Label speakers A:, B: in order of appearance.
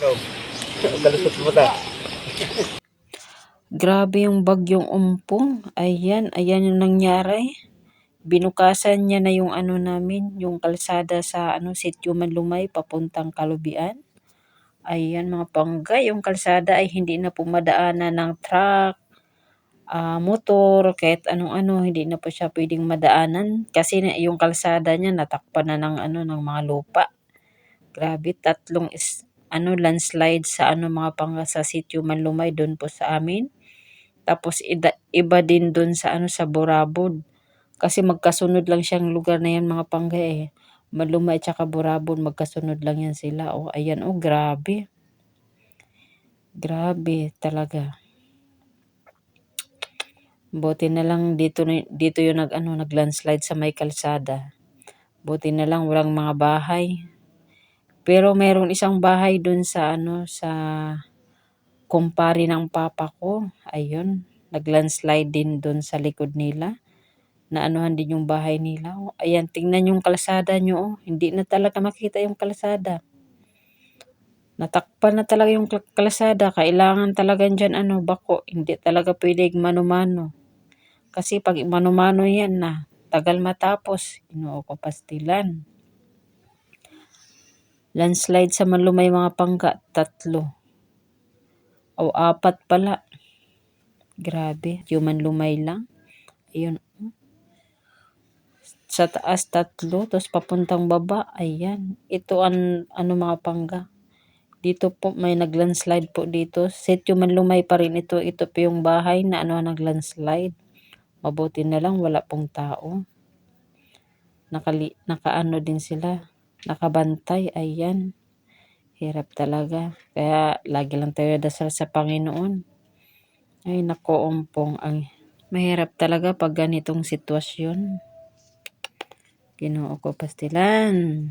A: Kalusot mo ta.
B: Grabe yung bagyong umpong. Ayan yung nangyari. Binukasan niya na yung namin, yung kalsada sa Sitio Manlumay papuntang Kalubian. Ayan mga pangga, yung kalsada ay hindi na pumadaanan ng truck, motor, kahit anong hindi na po siya pwedeng madaanan kasi yung kalsada niya natakpan na ng mga lupa. Grabe, tatlong landslide sa mga pangga sa Sitio Manlumay doon po sa amin. Tapos iba din doon sa sa Borabod. Kasi magkasunod lang siyang lugar na yan mga pangga eh. Manlumay at saka Borabod, magkasunod lang yan sila. Oh, ayan oh, grabe. Grabe talaga. Buti na lang dito yung nag-landslide sa may kalsada. Buti na lang walang mga bahay. Pero mayroon isang bahay doon sa sa kumpare ng papa ko. Ayun, nag-landslide din doon sa likod nila. Naanuhan din yung bahay nila. Oh, ayan, tingnan yung kalsada nyo. Oh. Hindi na talaga makita yung kalsada. Natakpan na talaga yung kalsada. Kailangan talaga dyan bako. Hindi talaga pwedeng mano-mano. Kasi pag mano-mano yan na, tagal matapos. Inuo ko pastilan. Landslide sa Manlumay mga pangga, 3. O 4 pala. Grabe, yung Manlumay lang. Ayun. Sa taas 3, tapos papuntang baba, ayan. Ito mga pangga. Dito po may nag-landslide po dito. Sitio Manlumay pa rin ito. Ito po yung bahay na nag-landslide. Mabuti na lang wala pong tao. Nakaano din sila. Nakabantay, ayan. Hirap talaga. Kaya lagi lang tayo dasal sa Panginoon. Ay nako, umpong. Mahirap talaga pag ganitong sitwasyon. Ginoo ko pastilan.